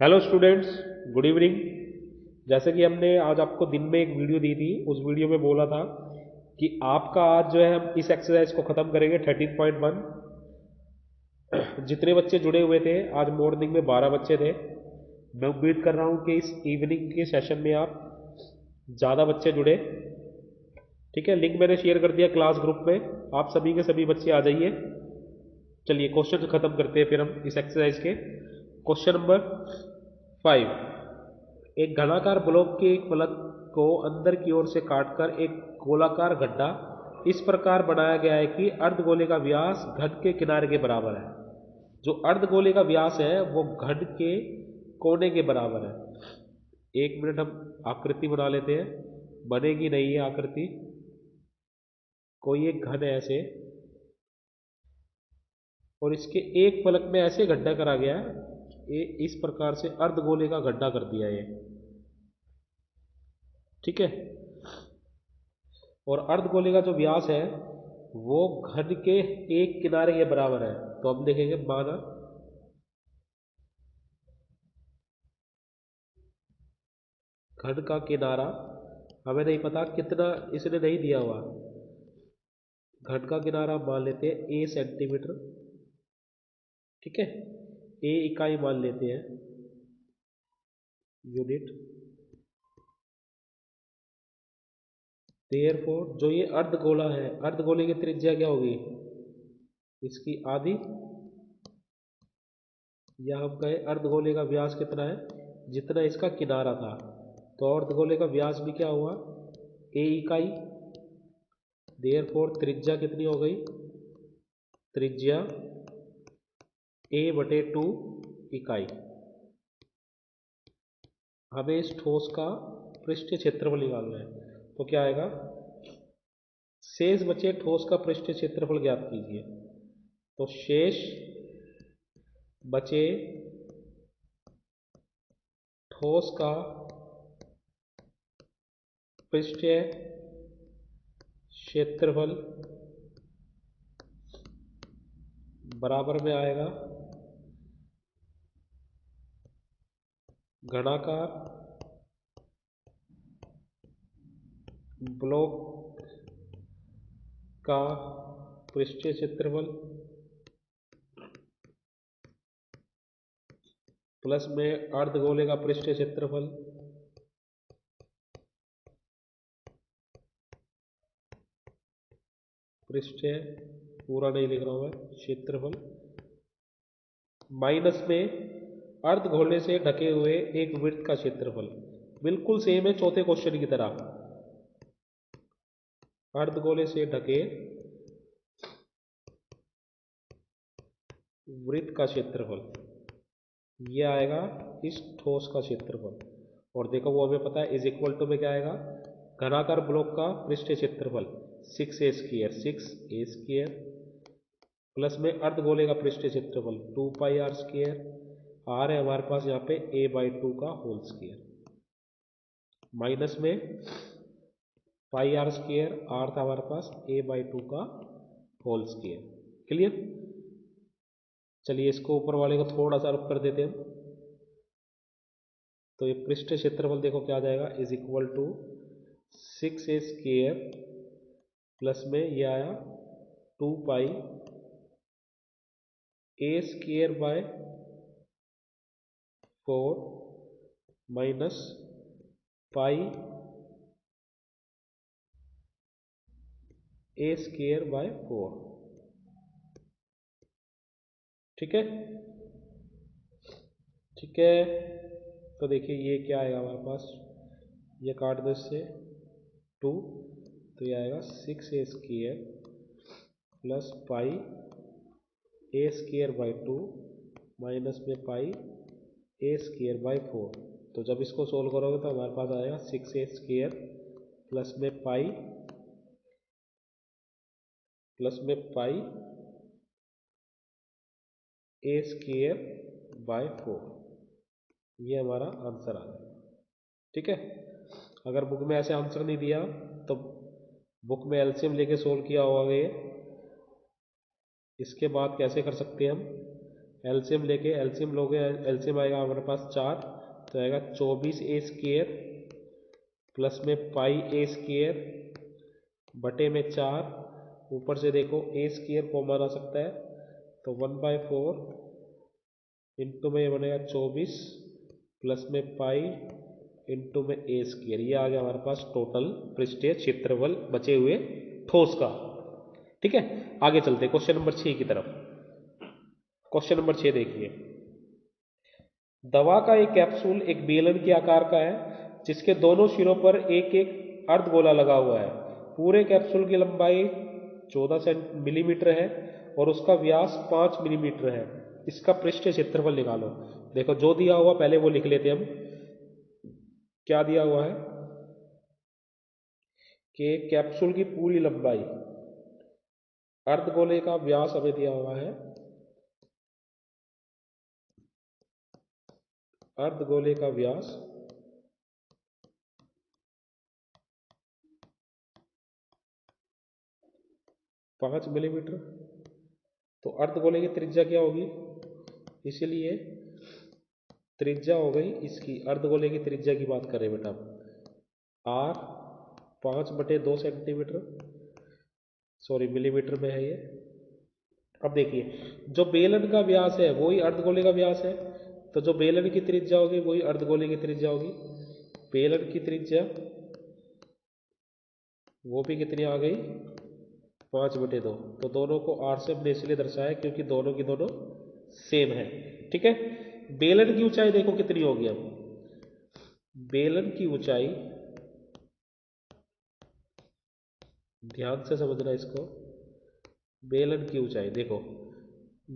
Hello students, good evening. जैसे कि हमने आज आपको दिन में एक वीडियो दी थी, उस वीडियो में बोला था कि आपका आज जो है हम इस एक्सरसाइज को ख़त्म करेंगे 13.1। जितने बच्चे जुड़े हुए थे आज मॉर्निंग में 12 बच्चे थे। मैं उम्मीद कर रहा हूँ कि इस इवनिंग के सेशन में आप ज़्यादा बच्चे जुड़े। ठीक है, लिंक मैंने शेयर कर दिया क्लास ग्रुप में, आप सभी के सभी बच्चे आ जाइए। चलिए क्वेश्चन ख़त्म करते हैं फिर हम इस एक्सरसाइज के। Question number 5। एक घनाकार ब्लॉक के एक फलक को अंदर की ओर से काटकर एक गोलाकार गड्ढा इस प्रकार बनाया गया है कि अर्धगोले का व्यास घट के किनारे के बराबर है। जो अर्धगोले का व्यास है वो घट के कोने के बराबर है। एक मिनट, हम आकृति बना लेते हैं। बनेगी नहीं है आकृति। कोई एक घन है ऐसे, और इसके एक फलक में ऐसे गड्ढा करा गया है, इस प्रकार से अर्धगोले का गड्ढा कर दिया है। ठीक है, और अर्धगोले का जो व्यास है वो घन के एक किनारे के बराबर है। तो हम देखेंगे, माना घन का किनारा हमें नहीं पता कितना, इसने नहीं दिया हुआ। घन का किनारा मान लेते हैं ए सेंटीमीटर। ठीक है, ए इकाई मान लेते हैं, यूनिट। देयरफॉर जो ये अर्धगोला है, अर्धगोले की त्रिज्या क्या होगी? इसकी आधी, या हम कहें अर्धगोले का व्यास कितना है जितना इसका किनारा था। तो अर्धगोले का व्यास भी क्या हुआ? ए इकाई। देयरफॉर त्रिज्या कितनी हो गई? त्रिज्या A/2 इकाई। हमें इस ठोस का पृष्ठीय क्षेत्रफल निकालना है। तो क्या आएगा? शेष बचे ठोस का पृष्ठीय क्षेत्रफल ज्ञात कीजिए। तो शेष बचे ठोस का पृष्ठीय क्षेत्रफल बराबर में आएगा घनाकार ब्लॉक का पृष्ठीय क्षेत्रफल प्लस में अर्धगोले का पृष्ठीय क्षेत्रफल पृष्ठीय, पूरा नहीं लिख रहा हूं मैं, क्षेत्रफल माइनस में अर्धगोले से ढके हुए एक वृत्त का क्षेत्रफल। बिल्कुल सेम है चौथे क्वेश्चन की तरह। अर्धगोले से ढके वृत्त का क्षेत्रफल, ये आएगा इस ठोस का क्षेत्रफल। और देखो वो हमें पता है, इज इक्वल टू में क्या आएगा? घनाकार ब्लॉक का पृष्ठीय क्षेत्रफल 6a² 6a² प्लस में अर्धगोले का पृष्ठीय क्षेत्रफल 2πr²। आर है हमारे पास यहाँ पे a/2 का होल स्क्वायर, माइनस में πr², आर था हमारे पास a/2 का होल स्क्वायर। क्लियर? चलिए इसको ऊपर वाले को थोड़ा सा रुक कर देते हैं। तो ये पृष्ठीय क्षेत्रफल देखो क्या आ जाएगा, is equal to 6a² plus में ये आया 2πa²/4 माइनस πa²/4। ठीक है, ठीक है। तो देखिए ये क्या आएगा हमारे पास, ये काट दो इससे 2, तो ये आएगा 6a² प्लस πa²/2 माइनस में πa²/4। तो जब इसको सोल्व करोगे तो हमारे पास आएगा 6a² प्लस में πa²/4। ये हमारा आंसर आ जाएगा। ठीक है, अगर बुक में ऐसे आंसर नहीं दिया तो बुक में एलसीएम लेके सोल्व किया होगा ये। इसके बाद कैसे कर सकते हैं हम? एलसीएम लेके एलसीएम लोगे, एलसीएम आएगा हमारे पास 4, तो आएगा 24a² प्लस में पाई ए स्क्वेयर बटे में 4, ऊपर से देखो a² कॉमन आ सकता है, तो 1/4 इंटू में ये बनेगा 24 प्लस में पाई इंटू में a²। ये आ गया हमारे पास टोटल पृष्ठीय क्षेत्रफल बचे हुए ठोस का। ठीक है, आगे चलते क्वेश्चन नंबर 6 की तरफ। क्वेश्चन नंबर 6 देखिए, दवा का एक कैप्सूल एक बेलन के आकार का है जिसके दोनों सिरों पर एक एक अर्धगोला लगा हुआ है। पूरे कैप्सूल की लंबाई 14 मिलीमीटर है और उसका व्यास 5 मिलीमीटर है। इसका पृष्ठीय क्षेत्रफल निकालो। देखो जो दिया हुआ पहले वो लिख लेते हैं हम। क्या दिया हुआ है कि कैप्सूल की पूरी लंबाई, अर्धगोले का व्यास हमें दिया हुआ है, अर्धगोले का व्यास 5 मिलीमीटर। तो अर्धगोले की त्रिज्या क्या होगी, इसलिए त्रिज्या हो गई इसकी, अर्धगोले की त्रिज्या की बात करें बेटा, r 5/2 सेंटीमीटर, सॉरी मिलीमीटर में है ये। अब देखिए जो बेलन का व्यास है वही अर्धगोले का व्यास है, तो जो बेलन की त्रिज्या होगी वही अर्धगोले की त्रिज्या होगी। बेलन की त्रिज्या वो भी कितनी आ गई, 5/2। तो दोनों को r से हमने इसलिए दर्शाया क्योंकि दोनों की दोनों सेम है। ठीक है, बेलन की ऊंचाई देखो कितनी होगी। अब बेलन की ऊंचाई, ध्यान से समझना इसको, बेलन की ऊंचाई देखो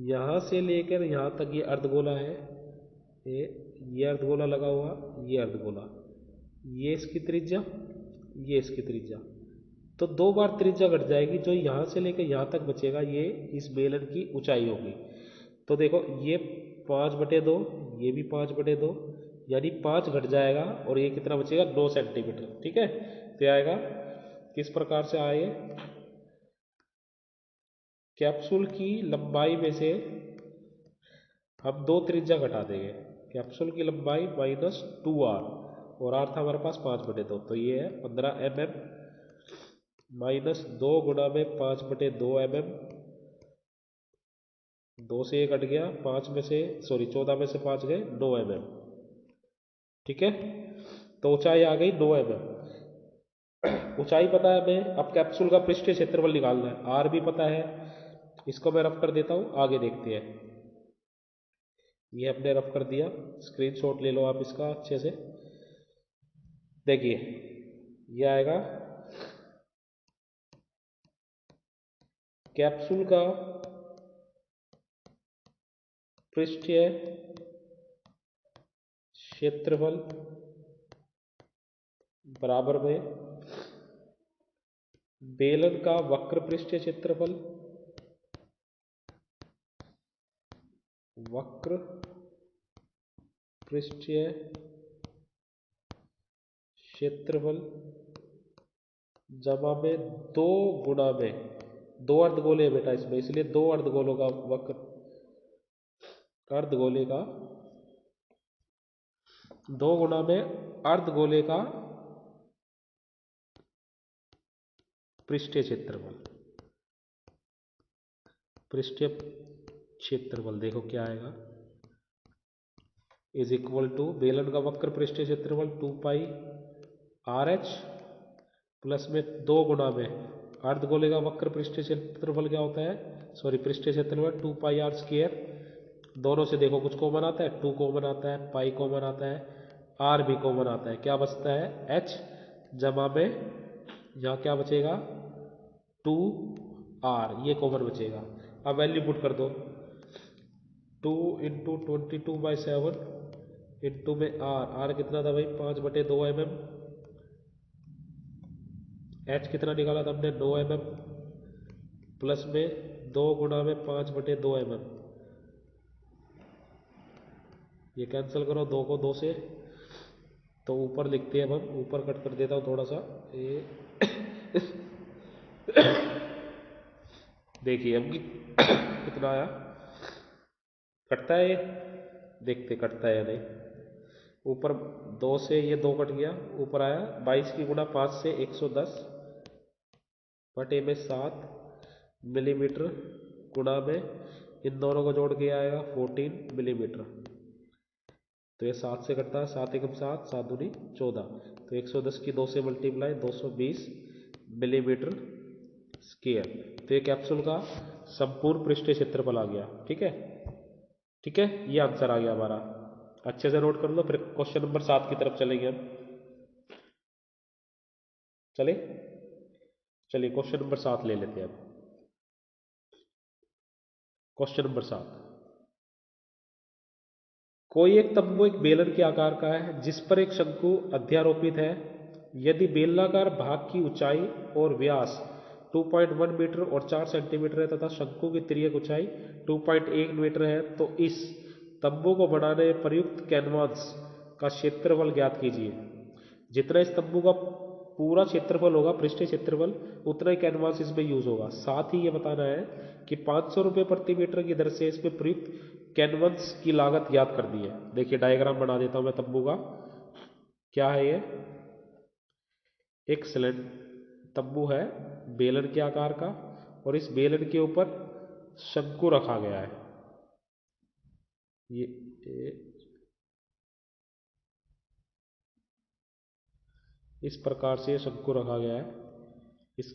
यहां से लेकर यहां तक ये अर्धगोला है, ये अर्धगोला लगा हुआ, ये अर्धगोला, ये इसकी त्रिज्या, ये इसकी त्रिज्या। तो 2 बार त्रिज्या घट जाएगी, जो यहां से लेकर यहां तक बचेगा ये इस बेलन की ऊंचाई होगी। तो देखो ये 5/2, ये भी 5/2, यानी 5 घट जाएगा और ये कितना बचेगा, 9 सेंटीमीटर। ठीक है, तो आएगा किस प्रकार से आए, कैप्सूल की लंबाई में से हम 2 त्रिज्या घटा देंगे, कैप्सूल की लंबाई -2r, और r था हमारे पास 5/2, तो ये है 15 mm, -2 गुणा में 5/2 mm, 2 से 1 कट गया, 5 में से सॉरी 14 में से 5 गए, 9 mm। ठीक है, तो ऊंचाई आ गई 9 mm। ऊंचाई पता है हमें, अब कैप्सूल का पृष्ठीय क्षेत्रफल निकालना है, आर भी पता है, इसको मैं रफ कर देता हूं, आगे देखते हैं। ये हमने रफ कर दिया, स्क्रीनशॉट ले लो आप इसका अच्छे से। देखिए ये आएगा कैप्सूल का पृष्ठीय क्षेत्रफल बराबर में बेलन का वक्र पृष्ठीय क्षेत्रफल, वक्र पृष्ठीय क्षेत्रफल जमा में 2 गुणा में, 2 अर्धगोले है बेटा इसमें, इसलिए 2 अर्धगोलों का वक्र, अर्धगोले का 2 गुणा में अर्धगोले का पृष्ठीय क्षेत्रफल, पृष्ठीय क्षेत्रफल देखो क्या आएगा, इज इक्वल टू बेलन का वक्र पृष्ठीय क्षेत्रफल 2πRh प्लस में 2 गुणा में अर्धगोले का वक्र पृष्ठीय क्षेत्रफल क्या होता है, सॉरी पृष्ठीय क्षेत्रफल 2πr²। दोनों से देखो कुछ कॉमन आता है, 2 कॉमन आता है, पाई कॉमन आता है, r भी कॉमन आता है, क्या बचता है h, जमा में यहाँ क्या बचेगा 2r, ये कॉमन बचेगा। अब वैल्यू पुट कर दो, 2 इंटू 22/7 इंटू में r कितना था भाई 5/2 mm, h कितना निकाला था हमने 9 mm, प्लस में 2 गुणा में 5/2 mm, ये कैंसिल करो 2 को 2 से, तो ऊपर लिखते हैं, अब हम ऊपर कट कर देता हूँ थोड़ा सा, ये देखिए अब कितना आया कटता है ये, देखते कटता है या नहीं। ऊपर 2 से ये 2 कट गया, ऊपर आया 22 की गुणा 5 से 110 बटे में 7 मिलीमीटर गुणा में इन दोनों को जोड़ के आएगा 14 मिलीमीटर। तो ये 7 से कटता है, 7 एकम 7, 7 दूनी 14, तो 110 की 2 से मल्टीप्लाई 220 मिलीमीटर स्क्वायर। तो ये कैप्सूल का संपूर्ण पृष्ठीय क्षेत्रफल आ गया। ठीक है, ठीक है, ये आंसर आ गया हमारा। अच्छे से नोट कर लो, फिर क्वेश्चन नंबर 7 की तरफ चलेंगे हम। चले, चलिए क्वेश्चन नंबर 7 ले लेते हैं अब। क्वेश्चन नंबर 7, कोई एक तंबू एक बेलन के आकार का है जिस पर एक शंकु अध्यारोपित है। यदि बेलनाकार भाग की ऊंचाई और व्यास 2.1 मीटर और 4 सेंटीमीटर है तथा शंकु की तिर्यक ऊंचाई 2.1 मीटर है, तो इस तंबू को बनाने में प्रयुक्त कैनवास का क्षेत्रफल ज्ञात कीजिए। जितना इस तंबू का पूरा क्षेत्रफल होगा, पृष्ठीय क्षेत्रफल, उतना ही कैनवास इसमें यूज होगा। साथ ही ये बताना है कि 500 रुपये प्रति मीटर की दर से इसमें प्रयुक्त कैनवास की लागत ज्ञात कर दी है। देखिए डायग्राम बना देता हूं मैं तंबू का। क्या है ये, एक सिलेंडर तंबू है बेलन के आकार का, और इस बेलन के ऊपर शंकु रखा गया है। ये इस प्रकार से शंकु रखा गया है। इस,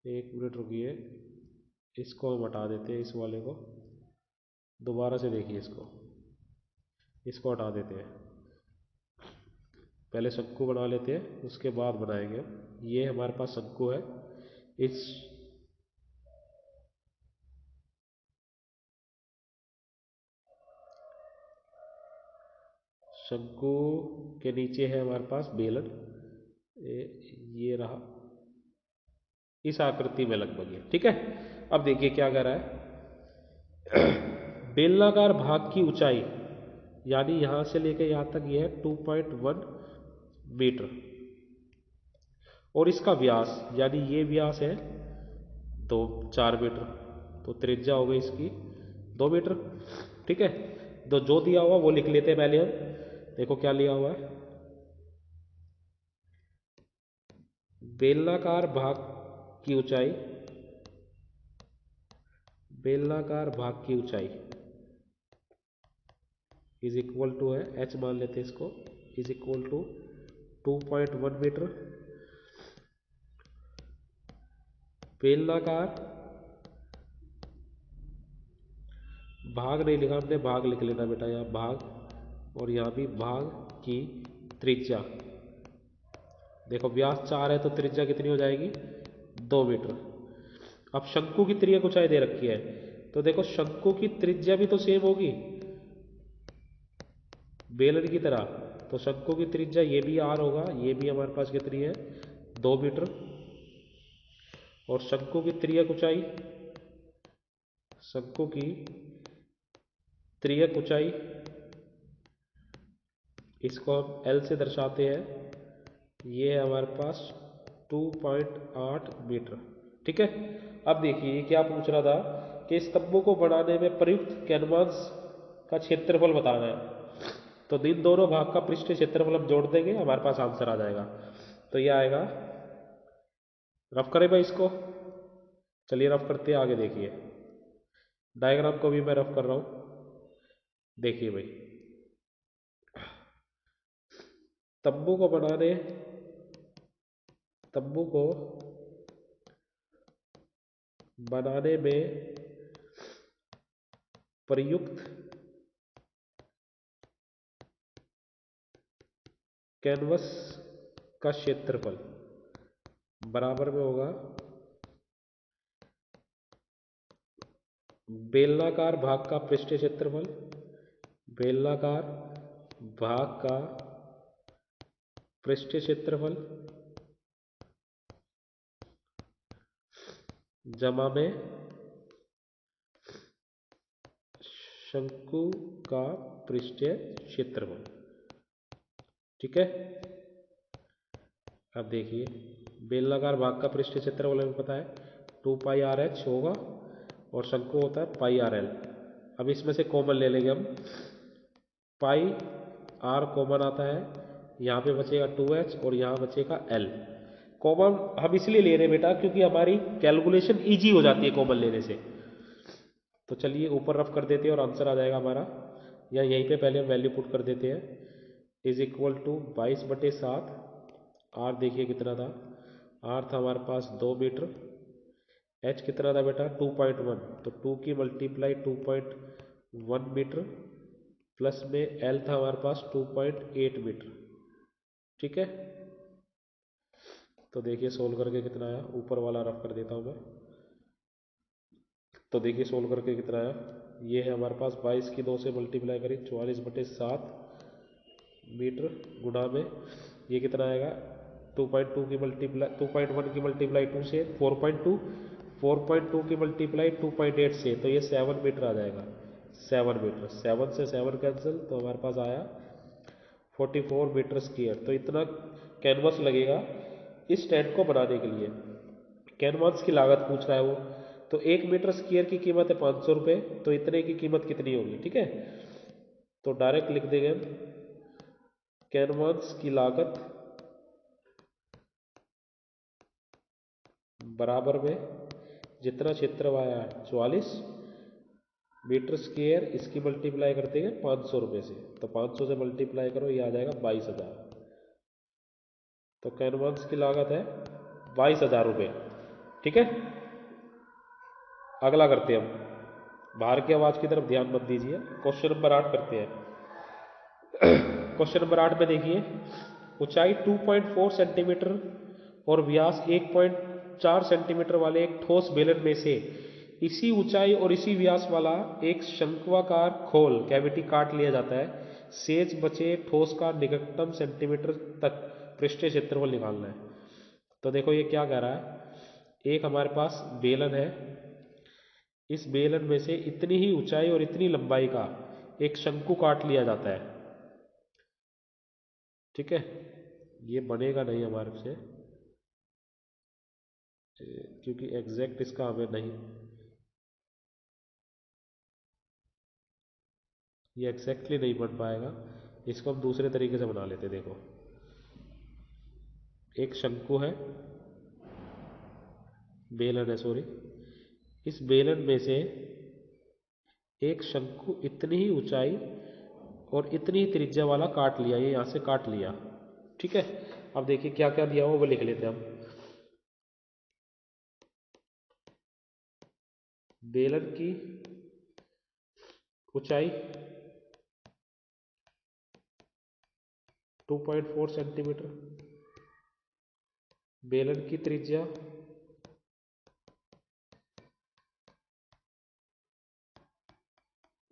एक मिनट रुकिए, इसको हम हटा देते हैं, इस वाले को दोबारा से देखिए, इसको हटा देते हैं। पहले शंकु बना लेते हैं, उसके बाद बनाएंगे हम। ये हमारे पास शंकु है। इस शंकु के नीचे है हमारे पास बेलन, ये रहा, इस आकृति में लगभग ये। ठीक है, अब देखिए क्या कह रहा है। बेलनाकार भाग की ऊंचाई, यानी यहां से लेकर यहां तक ये है 2.1 मीटर, और इसका व्यास, यानी ये व्यास है तो 4 मीटर, तो त्रिज्या हो गई इसकी 2 मीटर। ठीक है, तो जो दिया हुआ वो लिख लेते हैं पहले हम। देखो क्या लिया हुआ है, बेलनाकार भाग की ऊंचाई, बेलनाकार भाग की ऊंचाई इज इक्वल टू है, एच मान लेते हैं इसको, इज इक्वल टू 2.1 मीटर। बेलनाकार भाग नहीं लिखा हमने, भाग लिख लेना बेटा, यहाँ भाग, और यहाँ भी भाग की त्रिज्या। देखो व्यास 4 है तो त्रिज्या कितनी हो जाएगी, 2 मीटर। अब शंकु की त्रिज्या ऊंचाई दे रखी है, तो देखो शंकु की त्रिज्या भी तो सेम होगी बेलन की तरह, तो शंकु की त्रिज्या ये भी आर होगा, ये भी हमारे पास कितनी है, 2 मीटर। और शंकु की त्रिज्या ऊंचाई, शंकु की त्रिज्या ऊंचाई, इसको हम एल से दर्शाते हैं, ये है हमारे पास 2.8 मीटर। ठीक है, अब देखिए ये क्या पूछ रहा था कि इस तंबू को बनाने में प्रयुक्त कैनवास का क्षेत्रफल बताना है। तो इन दोनों भाग का पृष्ठीय क्षेत्रफल हम जोड़ देंगे, हमारे पास आंसर आ जाएगा। तो ये आएगा, रफ करें भाई इसको, चलिए रफ करते हैं, आगे देखिए डायग्राम को भी मैं रफ कर रहा हूं। देखिए भाई, तंबू को बनाने, तंबू को बनाने में प्रयुक्त कैनवस का क्षेत्रफल बराबर में होगा बेलनाकार भाग का पृष्ठीय क्षेत्रफल, बेलनाकार भाग का पृष्ठीय क्षेत्रफल जमा में शंकु का पृष्ठीय क्षेत्रफल। ठीक है, अब देखिए बेलनाकार भाग का पृष्ठीय क्षेत्रफल हमें पता है 2 पाई आर एच होगा, और शंकु होता है पाई आर एल। अब इसमें से कॉमन ले लेंगे हम, पाई आर कॉमन आता है, यहाँ पे बचेगा 2h और यहाँ बचेगा l। कॉमन हम इसलिए ले रहे हैं बेटा क्योंकि हमारी कैलकुलेशन इजी हो जाती है कॉमन लेने से। तो चलिए ऊपर रफ कर देते हैं और आंसर आ जाएगा हमारा, या यहीं पे पहले हम वैल्यू पुट कर देते हैं, इज इक्वल टू 22/7। आर देखिए कितना था, आर था हमारे पास 2 मीटर, एच कितना था बेटा 2.1, तो 2 की मल्टीप्लाई 2.1 मीटर, प्लस में एल था हमारे पास 2.8 मीटर। ठीक है, तो देखिए सोल्व करके कितना आया, ऊपर वाला रफ कर देता हूँ मैं। तो देखिए सोल्व करके कितना आया, ये है हमारे पास 22 की 2 से मल्टीप्लाई करें 44/7 मीटर, गुणा में ये कितना आएगा 2.2 की मल्टीप्लाई 2.1 की मल्टीप्लाई 2 से 4.2, 4.2 की मल्टीप्लाई 2.8 से, तो ये 7 मीटर आ जाएगा। 7 मीटर, 7 से 7 कैंसिल, तो हमारे पास आया 44 मीटर स्क्वायर। तो इतना कैनवास लगेगा इस टेंट को बनाने के लिए। कैनवास की लागत पूछ रहा है वो, तो 1 मीटर स्क्वायर की कीमत है 500 रुपये, तो इतने की कीमत कितनी होगी। ठीक है, तो डायरेक्ट लिख देंगे हम, कैनवास की लागत बराबर में जितना क्षेत्र आया 44 मीटर स्क्वायर, इसकी मल्टीप्लाई कर देंगे 500 रुपये से, तो 500 से मल्टीप्लाई करो, ये आ जाएगा 22,000। तो कैनवास की लागत है 22,000 रुपये। ठीक है, अगला करते हैं हम, बाहर की आवाज़ की तरफ ध्यान मत दीजिए। क्वेश्चन नंबर 8 करते हैं। क्वेश्चन नंबर 8 में देखिए, ऊंचाई 2.4 सेंटीमीटर और व्यास 1.4 सेंटीमीटर वाले एक ठोस बेलन में से इसी ऊंचाई और इसी व्यास वाला एक शंक्वाकार खोल कैविटी काट लिया जाता है। शेष बचे ठोस का निकटतम सेंटीमीटर तक पृष्ठीय क्षेत्रफल निकालना है। तो देखो ये क्या कह रहा है, एक हमारे पास बेलन है, इस बेलन में से इतनी ही ऊंचाई और इतनी लंबाई का एक शंकु काट लिया जाता है। ठीक है, ये बनेगा नहीं हमारे से क्योंकि एग्जैक्ट इसका हमें नहीं, ये एग्जैक्टली नहीं बन पाएगा। इसको हम दूसरे तरीके से बना लेते। देखो एक शंकु है, बेलन है सॉरी, इस बेलन में से एक शंकु इतनी ही ऊंचाई और इतनी ही त्रिज्या वाला काट लिया, ये यहाँ से काट लिया। ठीक है, अब देखिए क्या क्या दिया हुआ वो लिख लेते हैं हम। बेलन की ऊंचाई 2.4 सेंटीमीटर, बेलन की त्रिज्या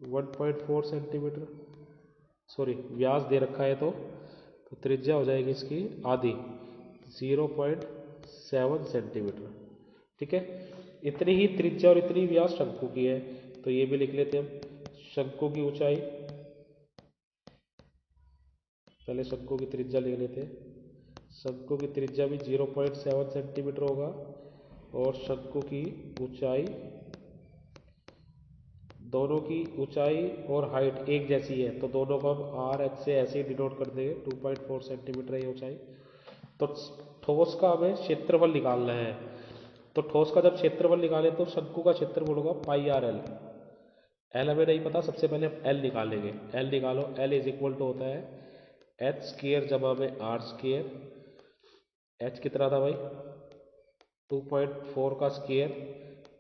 1.4 सेंटीमीटर, सॉरी व्यास दे रखा है तो त्रिज्या हो जाएगी इसकी आधी 0.7 सेंटीमीटर। ठीक है, इतनी ही त्रिज्या और इतनी व्यास शंकु की है, तो ये भी लिख लेते हैं हम। शंकु की ऊंचाई, पहले शंकु की त्रिज्या लिख लेते हैं। शंकु की त्रिज्या भी 0.7 सेंटीमीटर होगा और शंकु की ऊंचाई, दोनों की ऊंचाई और हाइट एक जैसी है, तो दोनों को हम आर एच से ऐसे ही डिनोट कर देंगे। 2.4 सेंटीमीटर है ऊंचाई। तो ठोस का हमें क्षेत्रफल निकालना है, तो ठोस का जब क्षेत्रफल निकालें तो शंकु का क्षेत्रफल होगा पाई आर एल। एल हमें नहीं पता, सबसे पहले हम एल निकालेंगे। एल निकालो, एल इज इक्वल टू होता है एच स्क्वेयर जमा में आर स्क्वेयर। एच कितना था भाई 2.4 का स्क्वेयर,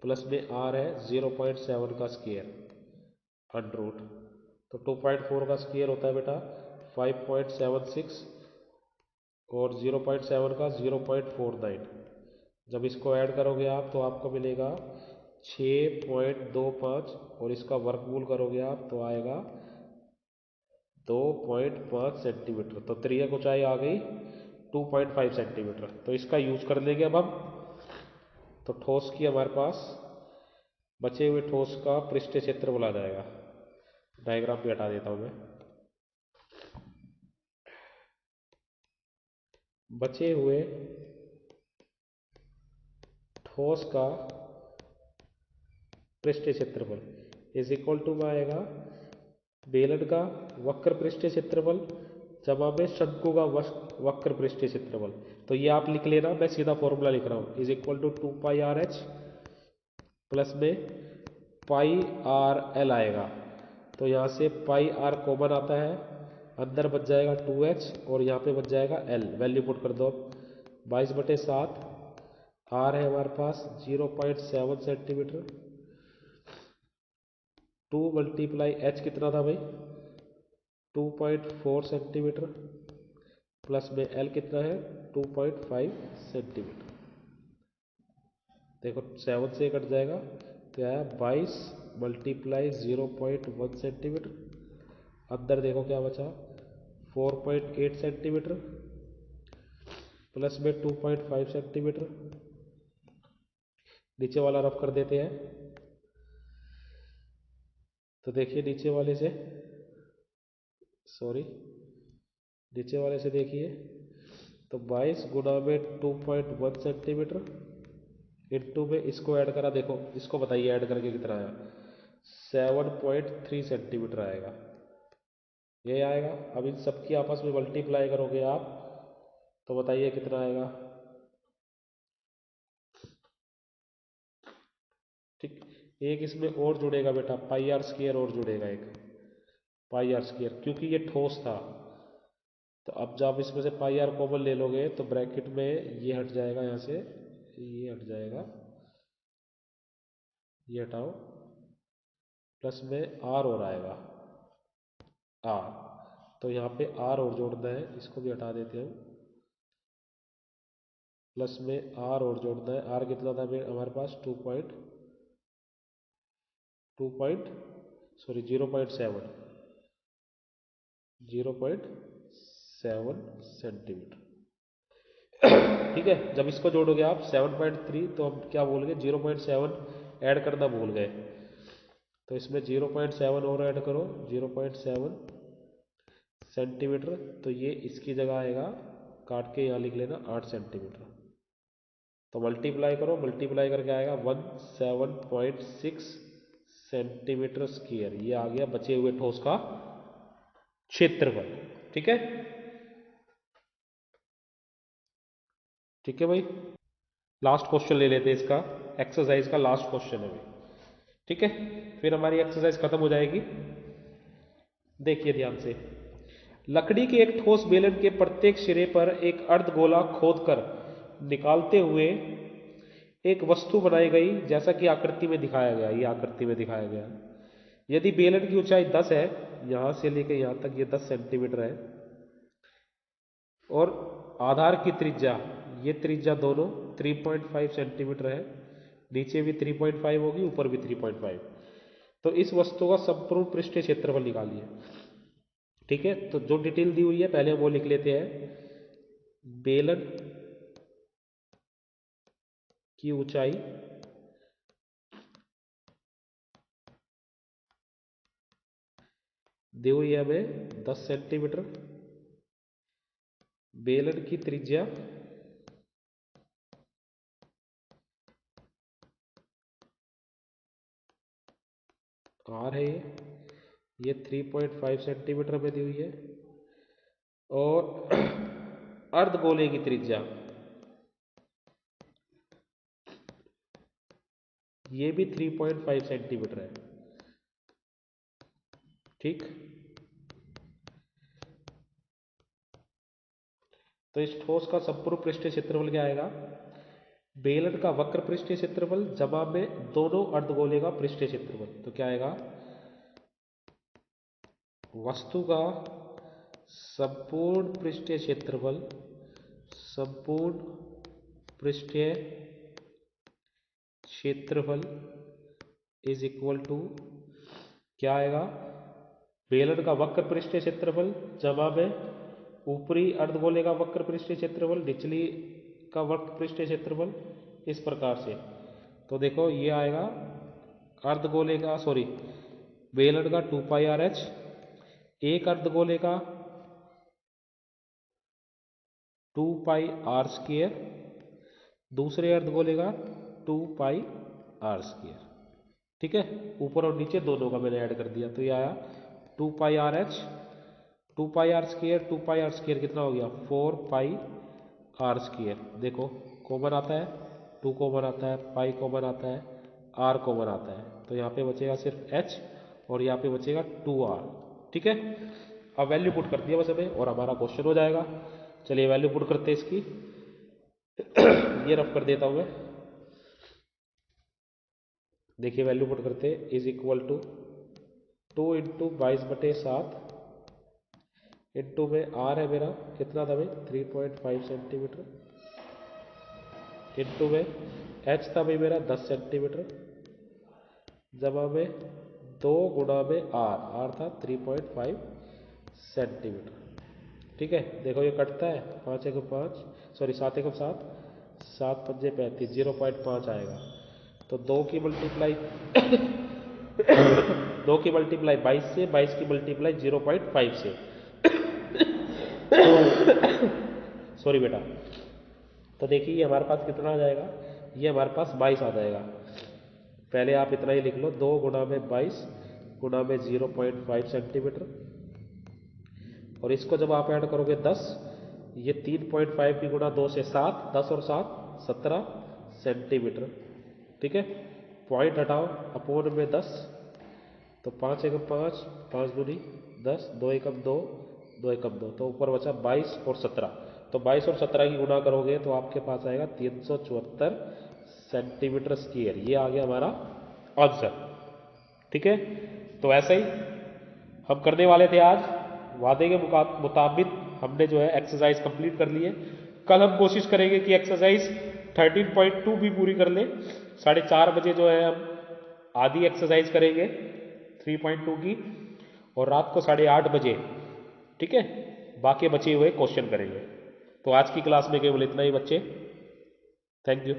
प्लस में आर है 0.7 का स्क्वेयर अंडर रूट। तो 2.4 का स्क्वेयर होता है बेटा 5.76 और 0.7 का 0.49। जब इसको ऐड करोगे आप तो आपको मिलेगा 6.25 और इसका वर्गमूल करोगे आप तो आएगा 2.5 सेंटीमीटर। तो त्रिज्या ऊंचाई आ गई 2.5 सेंटीमीटर। तो इसका यूज कर लेंगे अब हम। तो ठोस की हमारे पास बचे हुए ठोस का पृष्ठीय क्षेत्रफल आ जाएगा। डायग्राम भी हटा देता हूं मैं। बचे हुए ठोस का पृष्ठीय क्षेत्रफल इज इक्वल टू में आएगा बेलन का वक्र पृष्ठीय क्षेत्रफल जमा में शंकु का वक्र पृष्ठीय क्षेत्रफल। तो ये आप लिख लेना, मैं सीधा फॉर्मूला लिख रहा हूँ, is equal to 2πRH plus में पाई आर एल आएगा। तो यहाँ से पाई आर कॉमन आता है, अंदर बच जाएगा 2H और यहाँ पे बच जाएगा L, वैल्यू पुट कर दो। 22/7 आर है हमारे पास 0.7 सेंटीमीटर, 2 मल्टीप्लाई H कितना था भाई 2.4 सेंटीमीटर, प्लस में L कितना है 2.5 सेंटीमीटर। देखो 7 से कट जाएगा तो आया 22 मल्टीप्लाई 0.1 सेंटीमीटर, अंदर देखो क्या बचा 4.8 सेंटीमीटर, प्लस में 2.5 सेंटीमीटर। नीचे वाला रफ कर देते हैं। तो देखिए नीचे वाले से देखिए तो 22 गुना में 2.1 सेंटीमीटर इंटू में इसको ऐड करा, देखो इसको बताइए ऐड करके कितना आया 7.3 सेंटीमीटर आएगा, ये आएगा। अब इन सबकी आपस में मल्टीप्लाई करोगे आप तो बताइए कितना आएगा। ठीक, एक इसमें और जुड़ेगा बेटा, पाई आर स्क्वायर और जुड़ेगा, एक पाई आर स्क्वायर, क्योंकि ये ठोस था। तो अब जब इसमें से पाई आर कॉमन ले लोगे तो ब्रैकेट में ये हट जाएगा, यहाँ से ये हट जाएगा, ये हटाओ, प्लस में आर और आएगा आर। तो यहाँ पे आर और जोड़ना है, इसको भी हटा देते हैं, प्लस में आर और जोड़ना है। आर कितना था हमारे पास 0.7 सेंटीमीटर। ठीक है, जब इसको जोड़ोगे आप 7.3 तो हम क्या भूल गए 0.7 ऐड करना भूल गए, तो इसमें 0.7 और ऐड करो 0.7 सेंटीमीटर। तो ये इसकी जगह आएगा, काट के यहाँ लिख लेना 8 सेंटीमीटर। तो मल्टीप्लाई करो, मल्टीप्लाई करके आएगा 17.6 सेंटीमीटर स्क्वायर। ये आ गया बचे हुए ठोस का क्षेत्रफल। ठीक है, ठीक है भाई। लास्ट क्वेश्चन ले लेते हैं इसका, एक्सरसाइज का लास्ट क्वेश्चन है भाई। ठीक है, फिर हमारी एक्सरसाइज खत्म हो जाएगी। देखिए ध्यान से, लकड़ी के एक ठोस बेलन के प्रत्येक सिरे पर एक अर्धगोला खोदकर निकालते हुए एक वस्तु बनाई गई, जैसा कि आकृति में दिखाया गया। ये आकृति में दिखाया गया, यदि बेलन की ऊंचाई 10 है, यहां से लेकर यहां तक ये 10 सेंटीमीटर है, और आधार की त्रिज्या, ये त्रिज्या दोनों 3.5 सेंटीमीटर है, नीचे भी 3.5 होगी, ऊपर भी 3.5। तो इस वस्तु का संपूर्ण पृष्ठीय क्षेत्रफल निकालिए। ठीक है, तो जो डिटेल दी हुई है पहले हम वो लिख लेते हैं। बेलन की ऊंचाई दी हुई है हमें 10 सेंटीमीटर, बेलन की त्रिज्या आर है, ये 3.5 सेंटीमीटर में दी हुई है, और अर्धगोले की त्रिज्या ये भी 3.5 सेंटीमीटर है। ठीक, तो इस ठोस का संपूर्ण पृष्ठीय क्षेत्रफल क्या आएगा, बेलन का वक्र पृष्ठीय क्षेत्रफल जमा में दोनों अर्धगोले का पृष्ठीय क्षेत्रफल। तो क्या आएगा, वस्तु का संपूर्ण पृष्ठीय क्षेत्रफल, संपूर्ण पृष्ठीय क्षेत्रफल इज इक्वल टू क्या आएगा, बेलन का वक्र पृष्ठीय क्षेत्रफल जमा में ऊपरी अर्धगोले का वक्र पृष्ठीय क्षेत्रफल, निचली का वक्र पृष्ठीय क्षेत्रफल, इस प्रकार से। तो देखो ये आएगा अर्धगोले का, सॉरी बेलन का 2πRH, एक अर्धगोले का 2πr², दूसरे अर्धगोले का 2πr²। ठीक है, ऊपर और नीचे दोनों का मैंने ऐड कर दिया, तो ये आया 2 pi r h, 2 pi r square, 2 pi r square कितना हो गया 4 पाई आर स्क्वेयर। देखो कॉमन आता है, 2 कॉमन आता है, पाई कॉमन आता है, आर कॉमन आता है, तो यहाँ पे बचेगा सिर्फ एच और यहाँ पे बचेगा 2r। ठीक है, अब वैल्यू पुट कर दिया बस हमें और हमारा क्वेश्चन हो जाएगा। चलिए वैल्यू पुट करते हैं इसकी। ये रफ कर देता हूँ मैं। देखिए वैल्यू पुट करते हैं, is equal to 2 into 22/7 into में आर है मेरा कितना था भाई 3.5 सेंटीमीटर, इंटू में एच था भाई मेरा 10 सेंटीमीटर, जमा में 2 गुणा में आर था 3.5 सेंटीमीटर। ठीक है, देखो ये कटता है, 5 एकम 5, सॉरी 7 एकम 7, 7 पंजे 35, 0.5 आएगा। तो 2 की मल्टीप्लाई 2 की मल्टीप्लाई 22 से, 22 की मल्टीप्लाई 0.5 से सॉरी बेटा। तो देखिए ये हमारे पास कितना आ जाएगा, ये हमारे पास 22 आ जाएगा। पहले आप इतना ही लिख लो, 2 गुणा में 22 गुणा में 0.5 सेंटीमीटर, और इसको जब आप ऐड करोगे 10, ये 3.5 की गुणा 2 से 7, 10 और 7 17 सेंटीमीटर। ठीक है, पॉइंट हटाओ, अपोन में 10, तो 5 एकम 5, 5 दूनी 10, 2 एकम 2, 2 एकम 2, तो ऊपर बचा 22 और 17। तो 22 और 17 की गुणा करोगे तो आपके पास आएगा 374 सेंटीमीटर स्क्वायर। ये आ गया हमारा आंसर। ठीक है, तो ऐसे ही हम करने वाले थे आज, वादे के मुताबिक हमने जो है एक्सरसाइज कंप्लीट कर ली है। कल हम कोशिश करेंगे कि एक्सरसाइज 13.2 भी पूरी कर ले। 4:30 बजे जो है हम आधी एक्सरसाइज करेंगे 3.2 की, और रात को 8:30 बजे ठीक है बाकी बचे हुए क्वेश्चन करेंगे। तो आज की क्लास में केवल इतना ही बच्चे। Thank you.